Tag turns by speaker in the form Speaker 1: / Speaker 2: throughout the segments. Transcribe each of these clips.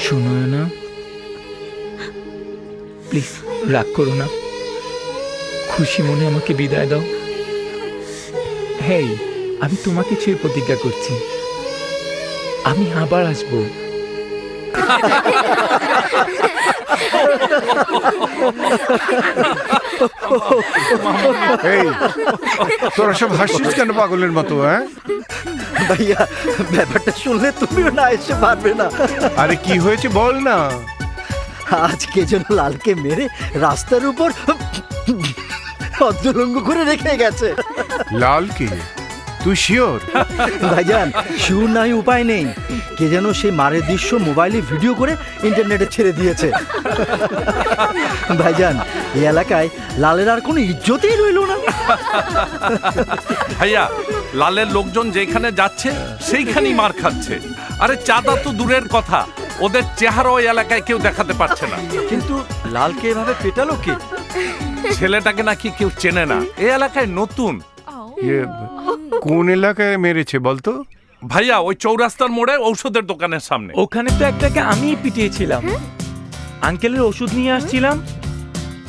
Speaker 1: শোনো না, প্লিজ রাগ করো না, খুশি মনে আমাকে বিদায় দাও। হেই, আমি তোমাকে ছুঁয়ে প্রতিজ্ঞা করছি, আমি আবার আসবো।
Speaker 2: এই তোরা সব হাসছিস কেন পাগলের মতো? হ্যাঁ
Speaker 3: ভাইয়া, ব্যাপারটা শুনলে তুমিও না এসে পারবে না।
Speaker 2: আরে কি হয়েছে বল না।
Speaker 3: আজকে যেন লালকে মেরে রাস্তার উপর অর্ধলঙ্গ করে রেখে গেছে।
Speaker 2: লাল কি? তুই শিওর?
Speaker 3: ভাইজান, শিওর নাই উপায় নেই। কে যেন সেই মারের দৃশ্য মোবাইলে ভিডিও করে ইন্টারনেটে ছেড়ে দিয়েছে। ভাইজান, এই এলাকায় লালের আর কোনো ইজ্জতই রইল না।
Speaker 4: ভাইয়া, লালের লোকজন যেখানে যাচ্ছে সেইখানেই মার খাচ্ছে। আরে চাঁদা তো দূরের কথা, ওদের চেহারা ওই এলাকায় কেউ দেখাতে পারছে না।
Speaker 3: কিন্তু লালকে এভাবে পেটালো কে?
Speaker 4: ছেলেটাকে নাকি কেউ চেনে না, এই এলাকায় নতুন।
Speaker 2: ইয়ে, কোন এলাকায় মেরেছে বলতো?
Speaker 4: ভাইয়া, ওই চৌরাস্তার মোড়ে ঔষধের দোকানের সামনে।
Speaker 1: ওখানে তো একটাকে আমিই পিটিয়েছিলাম। আঙ্কেলের ওষুধ নিয়ে আসছিলাম,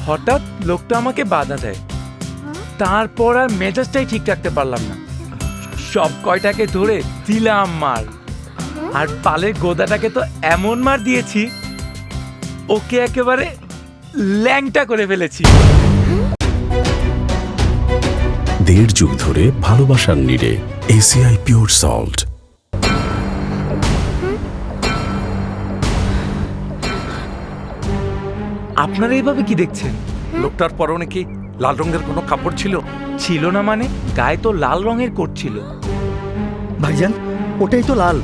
Speaker 1: হঠাৎ লোকটা আমাকে বাধা দেয়। তারপর আর মেজাজটাই ঠিক রাখতে পারলাম না, সব কয়টাকে ধরে দিলাম মার। আর পালের গোদাটাকে তো এমন মার দিয়েছি, ওকে একেবারে ল্যাংটা করে ফেলেছি।
Speaker 5: দেড় যুগ ধরে ভালোবাসার নিড়ে এসিআই পিওর সল্ট।
Speaker 1: আপনারা এইভাবে কি দেখছেন?
Speaker 4: লোকটার পরনে কি লাল রঙের কোনো কাপড় ছিল?
Speaker 1: ছিল না মানে? গায়ে তো লাল রঙের কোট ছিল।
Speaker 3: ভাইজান, ওটাই তো লাল।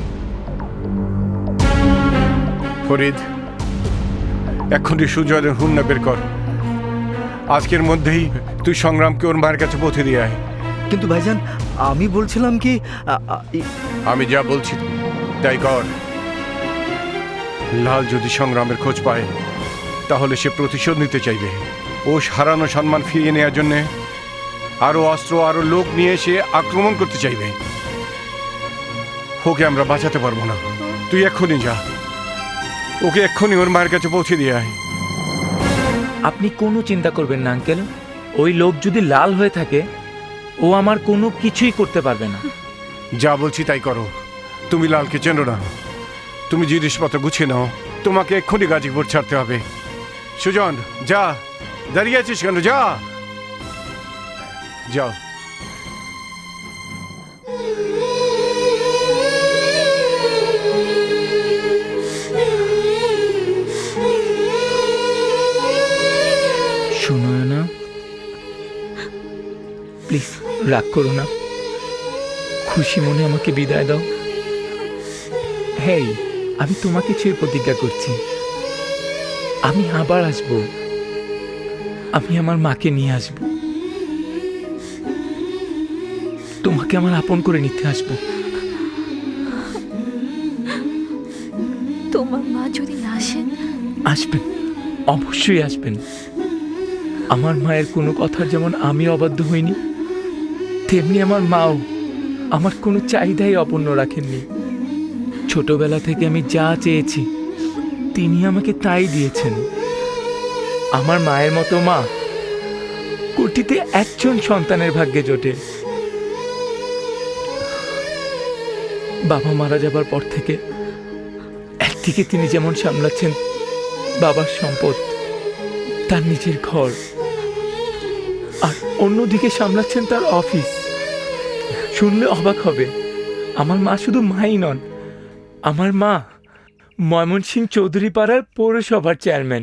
Speaker 2: ফরিদ, এক্ষুনি সুজয়ের হুন্না বের কর। আজকের মধ্যেই তুই সংগ্রামকে ওর মায়ের কাছে পৌঁছে দিয়ে আয়।
Speaker 3: কিন্তু ভাইজান, আমি বলছিলাম কি,
Speaker 2: আমি যা বলছি তাই কর। লাল যদি সংগ্রামের খোঁজ পায় তাহলে সে প্রতিশোধ নিতে চাইবে। ও হারানো সম্মান ফিরিয়ে নেওয়ার জন্যে আরো অস্ত্র, আরো লোক নিয়ে সে আক্রমণ করতে চাইবে। ওকে আমরা বাঁচাতে পারবো না। তুই এক্ষুনি যা, ওকে এক্ষুনি ওর মায়ের কাছে পৌঁছে দিয়ে আয়।
Speaker 1: আপনি কোনো চিন্তা করবেন না আঙ্কেল, ওই লোক যদি লাল হয়ে থাকে ও আমার কোনো কিছুই করতে পারবে না।
Speaker 2: যা বলছি তাই করো। তুমি লালকে চেনো না, তুমি জিনিসপত্র গুছিয়ে নাও। তোমাকে এক্ষুনি গাজীপুর ছাড়তে হবে। সুজন, যা, দাঁড়িয়ে আছিস কেন? যা, যাও।
Speaker 1: শোনো না, প্লিজ রাগ করো না, খুশি মনে আমাকে বিদায় দাও। হেই, আমি তোমাকে ছুঁয়ে প্রতিজ্ঞা করছি, আমি আবার আসবো। আমি আমার মাকে নিয়ে আসবো, তোমাকে আমার আপন করে নিতে আসবো।
Speaker 6: তোমার মা যদি না আসেন?
Speaker 1: আসবেন, অবশ্যই আসবেন। আমার মায়ের কোনো কথার যেমন আমি অবাধ্য হইনি, তেমনি আমার মাও আমার কোনো চাহিদাই অপূর্ণ রাখেননি। ছোটবেলা থেকে আমি যা চেয়েছি তিনি আমাকে তাই দিয়েছেন। আমার মায়ের মতো মা কোটিতে একজন সন্তানের ভাগ্যে জোটে। বাবা মারা যাবার পর থেকে একদিকে তিনি যেমন সামলাচ্ছেন বাবার সম্পদ, তার নিজের ঘর, আর অন্যদিকে সামলাচ্ছেন তার অফিস। শুনলে অবাক হবে, আমার মা শুধু মাই নন, আমার মা ময়মনসিংহ চৌধুরী পাড়ার পৌরসভার চেয়ারম্যান।